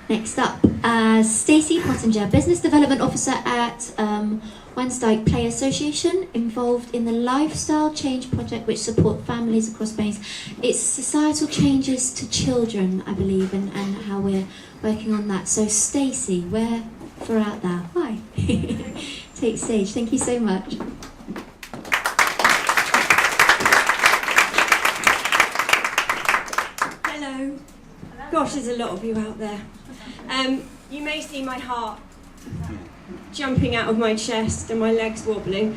Next up, Stacey Pottinger, Business Development Officer at Wensdyke Play Association, involved in the Lifestyle Change Project, which support families across Spain. It's societal changes to children, I believe, and how we're working on that. So Stacey, where for out there? Hi. Take stage. Thank you so much. Hello. Gosh, there's a lot of you out there. You may see my heart jumping out of my chest and my legs wobbling.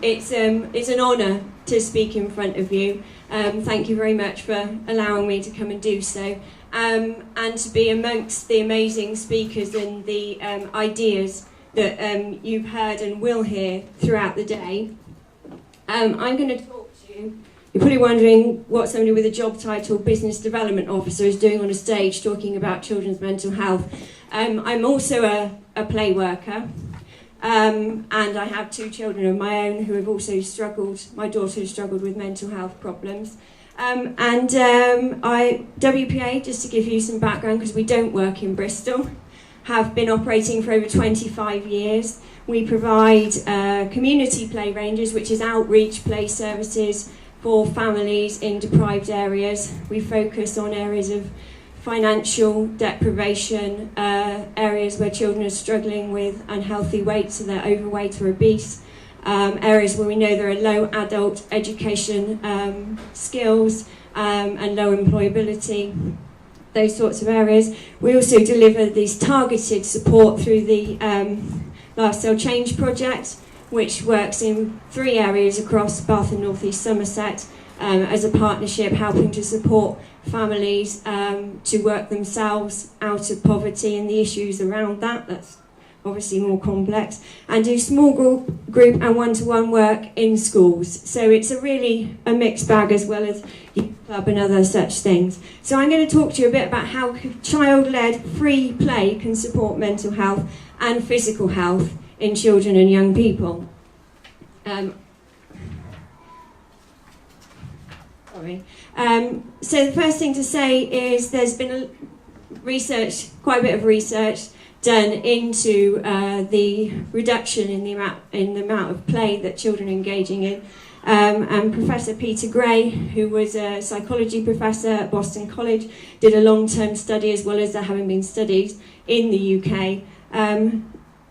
It's an honour to speak in front of you. Thank you very much for allowing me to come and do so, and to be amongst the amazing speakers and the ideas that you've heard and will hear throughout the day. I'm going to talk to you. You're probably wondering what somebody with a job title Business Development Officer is doing on a stage talking about children's mental health. I'm also a play worker, and I have 2 children of my own who have also struggled. My daughter has struggled with mental health problems. WPA, just to give you some background, because we don't work in Bristol, have been operating for over 25 years. We provide community play ranges, which is outreach play services for families in deprived areas. We focus on areas of financial deprivation, areas where children are struggling with unhealthy weight, so they're overweight or obese, areas where we know there are low adult education skills and low employability, those sorts of areas. We also deliver these targeted support through the Lifestyle Change Project, which works in 3 areas across Bath and North East Somerset, as a partnership helping to support families to work themselves out of poverty and the issues around that. That's obviously more complex, and do small group and one-to-one work in schools. So it's a mixed bag, as well as youth club and other such things. So I'm going to talk to you a bit about how child-led free play can support mental health and physical health in children and young people. So the first thing to say is there's been quite a bit of research done into the reduction in the amount of play that children are engaging in. And Professor Peter Gray, who was a psychology professor at Boston College, did a long-term study, as well as there having been studies in the UK.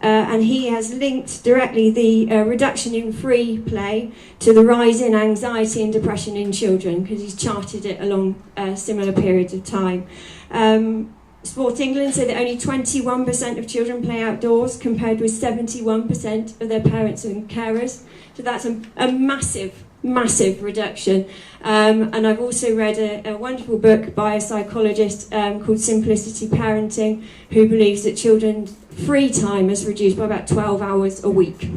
And he has linked directly the reduction in free play to the rise in anxiety and depression in children, because he's charted it along similar periods of time. Sport England said that only 21% of children play outdoors, compared with 71% of their parents and carers. So that's a massive, massive reduction. And I've also read a wonderful book by a psychologist called Simplicity Parenting, who believes that children's free time is reduced by about 12 hours a week.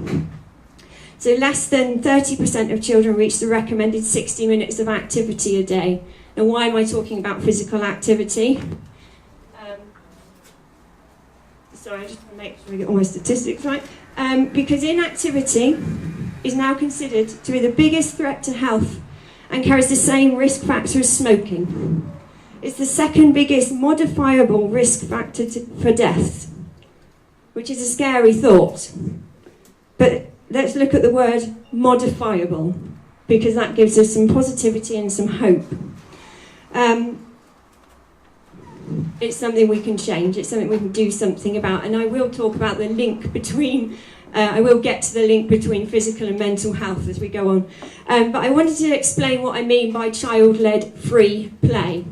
So less than 30% of children reach the recommended 60 minutes of activity a day. Now, why am I talking about physical activity? Sorry, I just want to make sure I get all my statistics right. Because inactivity is now considered to be the biggest threat to health and carries the same risk factor as smoking. It's the second biggest modifiable risk factor for death, which is a scary thought. But let's look at the word modifiable, because that gives us some positivity and some hope. It's something we can change, it's something we can do something about, and I will talk about the link between, I will get to the link between physical and mental health as we go on. But I wanted to explain what I mean by child-led free play.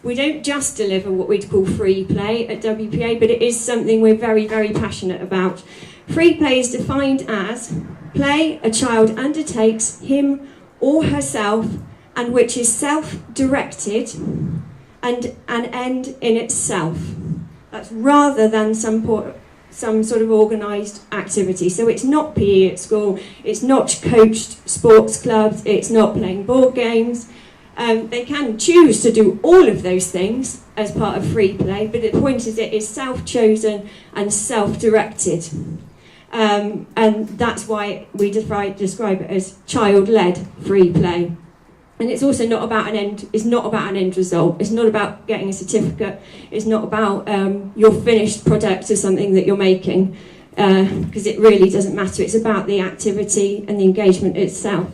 We don't just deliver what we'd call free play at WPA, but it is something we're very, very passionate about. Free play is defined as play a child undertakes him or herself, and which is self-directed and an end in itself. That's rather than some sort of organised activity. So it's not PE at school, it's not coached sports clubs, it's not playing board games. They can choose to do all of those things as part of free play, but the point is it is self-chosen and self-directed. And that's why we describe it as child-led free play. And it's also not about an end. It's not about an end result. It's not about getting a certificate. It's not about your finished product or something that you're making, because it really doesn't matter. It's about the activity and the engagement itself.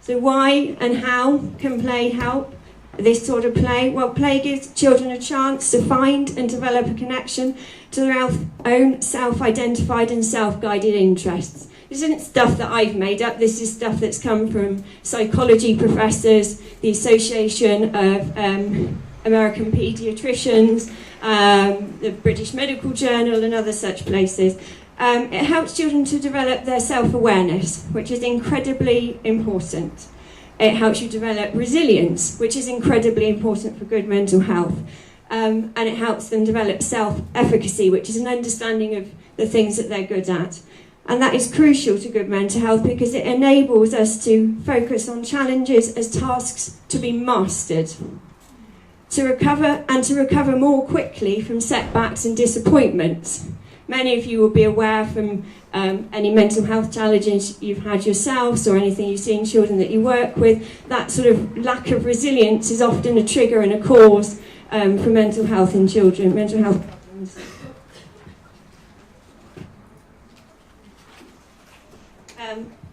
So why and how can play help this sort of play? Well, play gives children a chance to find and develop a connection to their own self-identified and self-guided interests. This isn't stuff that I've made up. This is stuff that's come from psychology professors, the Association of American Paediatricians, the British Medical Journal, and other such places. It helps children to develop their self-awareness, which is incredibly important. It helps you develop resilience, which is incredibly important for good mental health. And it helps them develop self-efficacy, which is an understanding of the things that they're good at. And that is crucial to good mental health because it enables us to focus on challenges as tasks to be mastered, to recover more quickly from setbacks and disappointments. Many of you will be aware from any mental health challenges you've had yourselves or anything you've seen children that you work with, that sort of lack of resilience is often a trigger and a cause for mental health in children, mental health problems.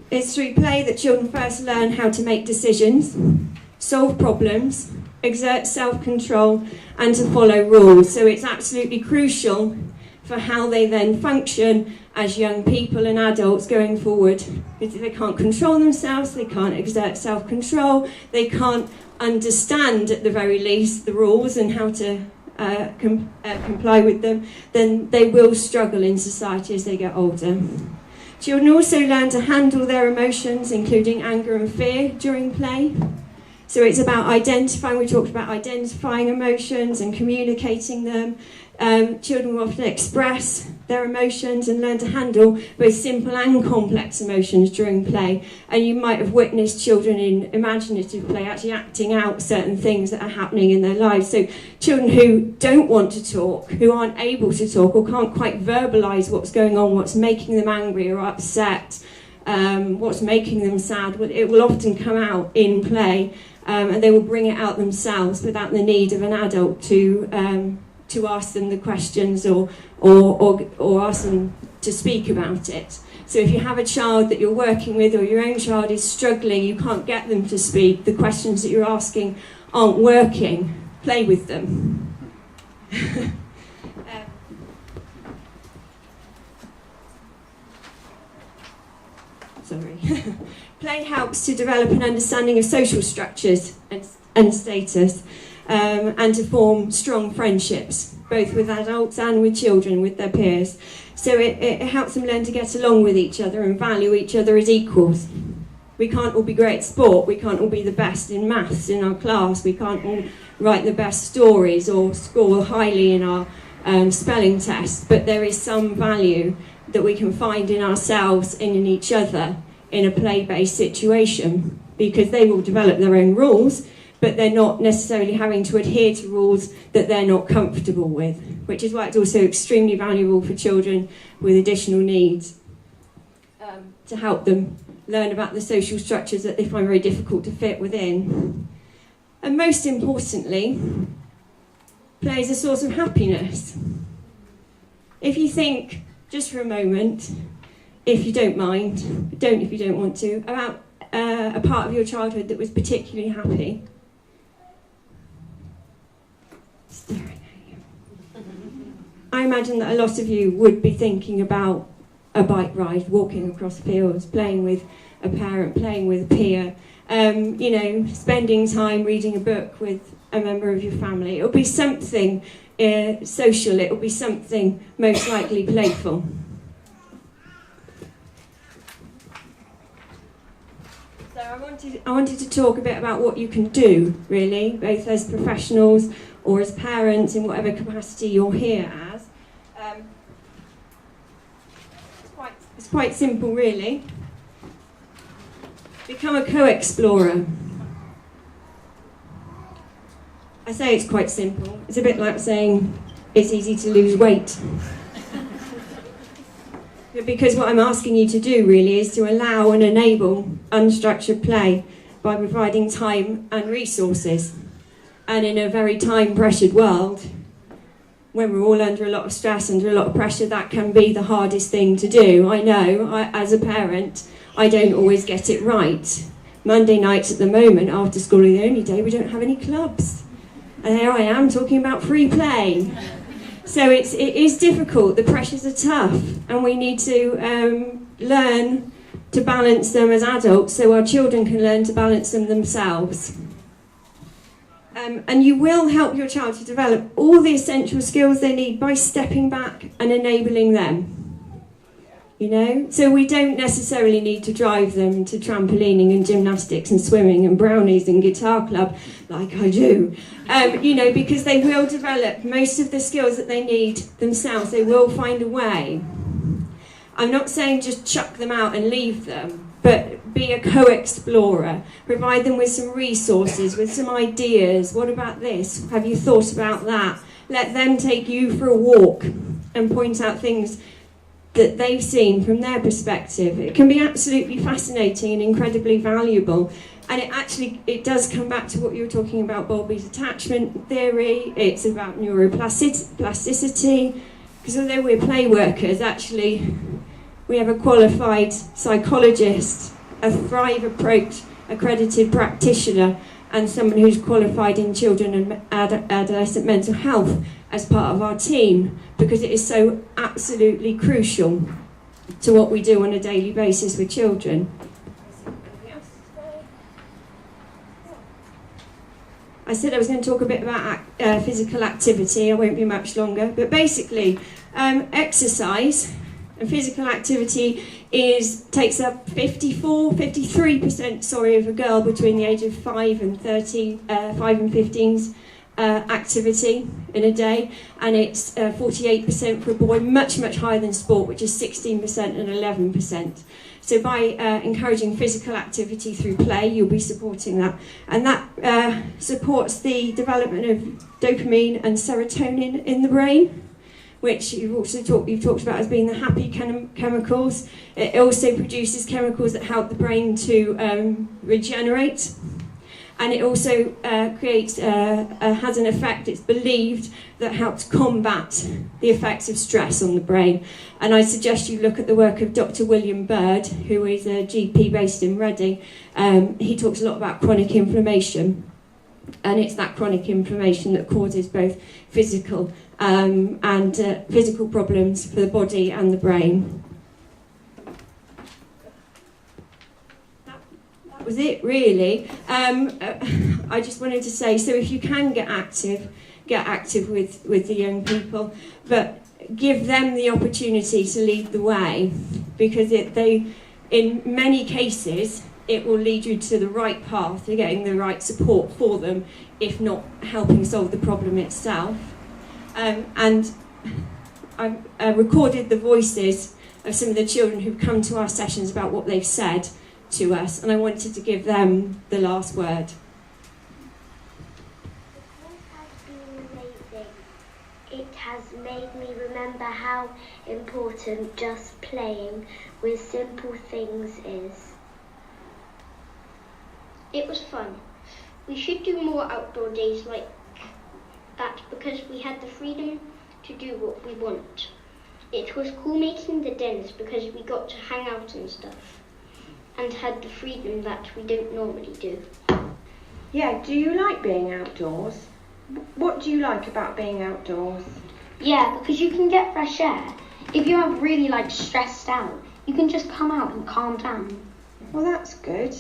It's through play that children first learn how to make decisions, solve problems, exert self-control, and to follow rules. So it's absolutely crucial for how they then function as young people and adults going forward. Because they can't control themselves, they can't exert self-control, they can't understand at the very least the rules and how to comply with them, then they will struggle in society as they get older. Children also learn to handle their emotions, including anger and fear, during play. So it's about identifying, we talked about identifying emotions and communicating them. Children will often express their emotions and learn to handle both simple and complex emotions during play. And you might have witnessed children in imaginative play actually acting out certain things that are happening in their lives. So children who don't want to talk, who aren't able to talk or can't quite verbalise what's going on, what's making them angry or upset, what's making them sad, it will often come out in play. And they will bring it out themselves without the need of an adult to ask them the questions or ask them to speak about it. So if you have a child that you're working with or your own child is struggling, you can't get them to speak, the questions that you're asking aren't working, play with them. Sorry. Play helps to develop an understanding of social structures and status, and to form strong friendships, both with adults and with children, with their peers. So it helps them learn to get along with each other and value each other as equals. We can't all be great at sport, we can't all be the best in maths in our class, we can't all write the best stories or score highly in our spelling test, but there is some value that we can find in ourselves and in each other in a play-based situation, because they will develop their own rules, but they're not necessarily having to adhere to rules that they're not comfortable with, which is why it's also extremely valuable for children with additional needs, to help them learn about the social structures that they find very difficult to fit within. And most importantly, play is a source of happiness. If you think, just for a moment, if you don't mind, don't if you don't want to, about a part of your childhood that was particularly happy. Staring at you. I imagine that a lot of you would be thinking about a bike ride, walking across fields, playing with a parent, playing with a peer, spending time reading a book with a member of your family. It'll be something social, it'll be something most likely playful. I wanted to talk a bit about what you can do, really, both as professionals or as parents, in whatever capacity you're here as. It's quite simple, really. Become a co-explorer. I say it's quite simple. It's a bit like saying it's easy to lose weight. Because what I'm asking you to do really is to allow and enable unstructured play by providing time and resources. And in a very time-pressured world, when we're all under a lot of stress, under a lot of pressure, that can be the hardest thing to do. I know, as a parent, I don't always get it right. Monday nights at the moment, after school, are the only day we don't have any clubs. And here I am talking about free play. So it is difficult, the pressures are tough, and we need to learn to balance them as adults so our children can learn to balance them themselves. And you will help your child to develop all the essential skills they need by stepping back and enabling them. You know, so we don't necessarily need to drive them to trampolining and gymnastics and swimming and brownies and guitar club like I do, you know, because they will develop most of the skills that they need themselves. They will find a way. I'm not saying just chuck them out and leave them, but be a co-explorer. Provide them with some resources, with some ideas. What about this? Have you thought about that? Let them take you for a walk and point out things that they've seen from their perspective. It can be absolutely fascinating and incredibly valuable. And it does come back to what you were talking about, Bowlby's attachment theory. It's about neuroplasticity. Because although we're play workers, actually, we have a qualified psychologist, a Thrive approach accredited practitioner, and someone who's qualified in children and adolescent mental health as part of our team, because it is so absolutely crucial to what we do on a daily basis with children. I said I was going to talk a bit about physical activity. I won't be much longer, but basically exercise and physical activity takes up 53% of a girl between the age of 5 and 15's activity in a day, and it's 48% for a boy, much higher than sport, which is 16% and 11%. So by encouraging physical activity through play, you'll be supporting that, and that supports the development of dopamine and serotonin in the brain, which you've talked about as being the happy chemicals. It also produces chemicals that help the brain to regenerate. And it also has an effect, it's believed, that helps combat the effects of stress on the brain. And I suggest you look at the work of Dr. William Bird, who is a GP based in Reading. He talks a lot about chronic inflammation. And it's that chronic inflammation that causes both physical and physical problems for the body and the brain. That was it, really. I just wanted to say, so if you can get active with the young people, but give them the opportunity to lead the way, because in many cases, it will lead you to the right path, to getting the right support for them, if not helping solve the problem itself. And I've recorded the voices of some of the children who've come to our sessions about what they've said to us, and I wanted to give them the last word. It has made me remember how important just playing with simple things is. It was fun. We should do more outdoor days like that because we had the freedom to do what we want. It was cool making the dens because we got to hang out and stuff and had the freedom that we don't normally do. Yeah, do you like being outdoors? What do you like about being outdoors? Yeah, because you can get fresh air. If you're really stressed out, you can just come out and calm down. Well, that's good.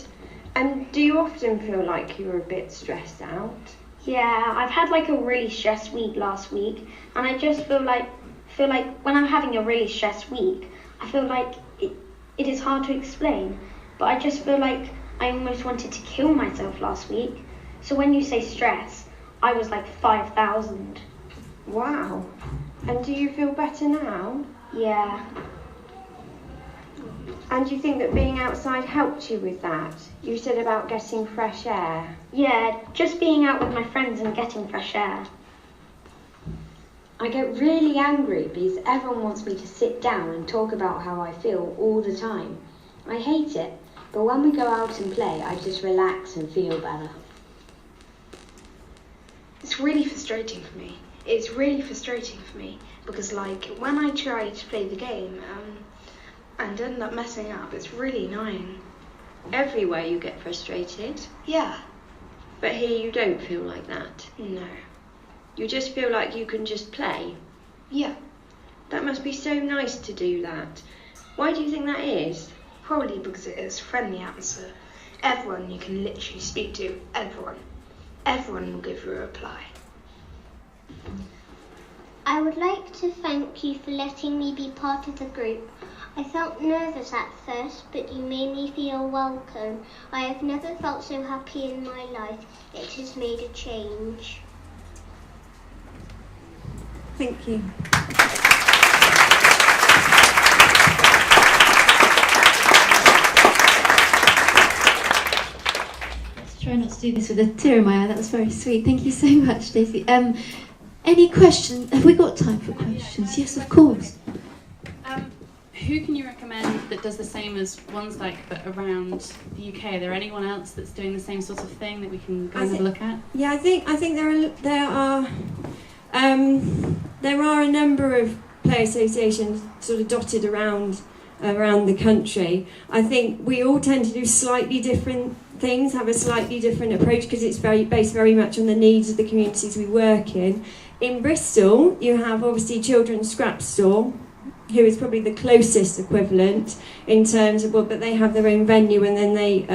And do you often feel like you're a bit stressed out? Yeah, I've had a really stressed week last week, and I just feel like when I'm having a really stressed week, I feel like it is hard to explain, but I just feel like I almost wanted to kill myself last week. So when you say stress, I was 5,000. Wow. And do you feel better now? Yeah. And do you think that being outside helped you with that? You said about getting fresh air. Yeah, just being out with my friends and getting fresh air. I get really angry because everyone wants me to sit down and talk about how I feel all the time. I hate it, but when we go out and play, I just relax and feel better. It's really frustrating for me. It's really frustrating for me because, like, when I try to play the game and end up messing up, it's really annoying. Everywhere you get frustrated, Yeah. but here you don't feel like that. No. You just feel like you can just play. Yeah. That must be so nice to do that. Why do you think that is? Probably because it is a friendly atmosphere. Everyone you can literally speak to, everyone. Everyone will give you a reply. I would like to thank you for letting me be part of the group. I felt nervous at first, but you made me feel welcome. I have never felt so happy in my life. It has made a change. Thank you. Try not to do this with a tear in my eye. That was very sweet. Thank you so much, Stacey. Any questions? Have we got time for questions? Yes, of course. Who can you recommend that does the same as Wednesday but around the UK? Are there anyone else that's doing the same sort of thing that we can go and have a look at? Yeah, I think there are a number of play associations sort of dotted around the country. I think we all tend to do slightly different things, have a slightly different approach because it's based very much on the needs of the communities we work in. In Bristol, you have obviously Children's Scrap Store, who is probably the closest equivalent in terms of, but they have their own venue and then they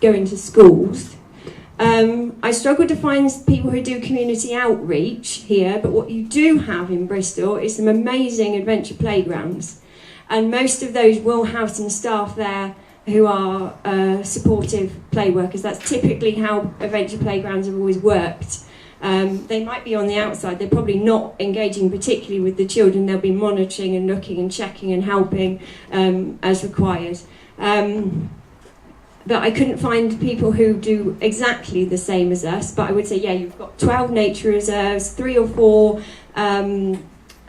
go into schools. I struggle to find people who do community outreach here, but what you do have in Bristol is some amazing adventure playgrounds. And most of those will have some staff there who are supportive play workers. That's typically how adventure playgrounds have always worked. They might be on the outside, they're probably not engaging particularly with the children, they'll be monitoring and looking and checking and helping as required. But I couldn't find people who do exactly the same as us, but I would say, yeah, you've got 12 nature reserves, three or four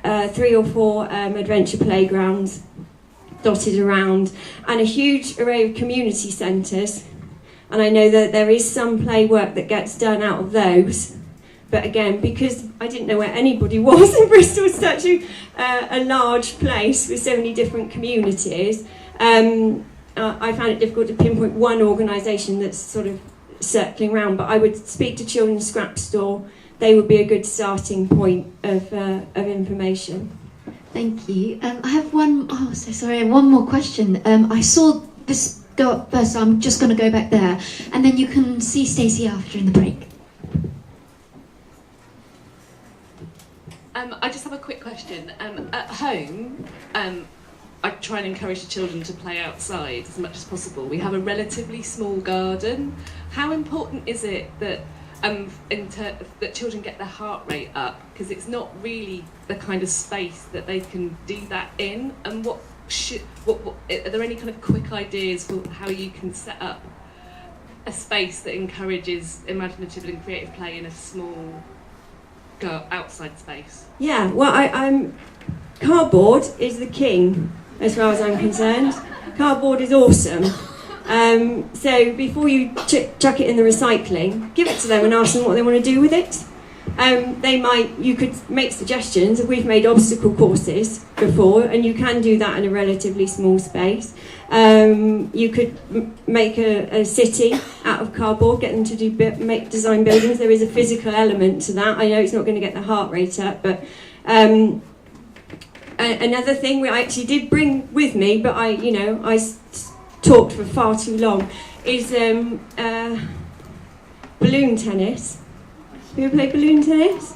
adventure playgrounds dotted around, and a huge array of community centres. And I know that there is some play work that gets done out of those. But again, because I didn't know where anybody was in Bristol, it's such a large place with so many different communities, I found it difficult to pinpoint one organisation that's sort of circling around. But I would speak to Children's Scrap Store. They would be a good starting point of information. Thank you. I have one more question. I saw this go up first, so I'm just going to go back there, and then you can see Stacey after in the break. I just have a quick question. At home, I try and encourage the children to play outside as much as possible. We have a relatively small garden. How important is it that that children get their heart rate up? Because it's not really the kind of space that they can do that in. And what are there any kind of quick ideas for how you can set up a space that encourages imaginative and creative play in a small outside space? Yeah, well, I'm cardboard is the king as far as I'm concerned. Cardboard is awesome. So before you chuck it in the recycling, give it to them and ask them what they want to do with it. You could make suggestions. We've made obstacle courses before, and you can do that in a relatively small space. You could make a city out of cardboard, get them to design buildings. There is a physical element to that. I know it's not going to get the heart rate up, but another thing I actually did bring with me, but I talked for far too long, is balloon tennis. Have you ever played balloon tennis?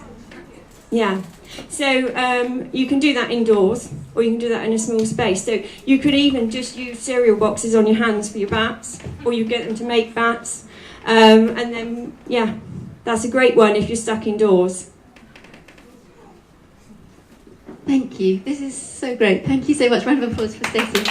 Yeah. So you can do that indoors, or you can do that in a small space. So you could even just use cereal boxes on your hands for your bats, or you get them to make bats. And then, yeah, that's a great one if you're stuck indoors. Thank you. This is so great. Thank you so much. Round of applause for Stacey.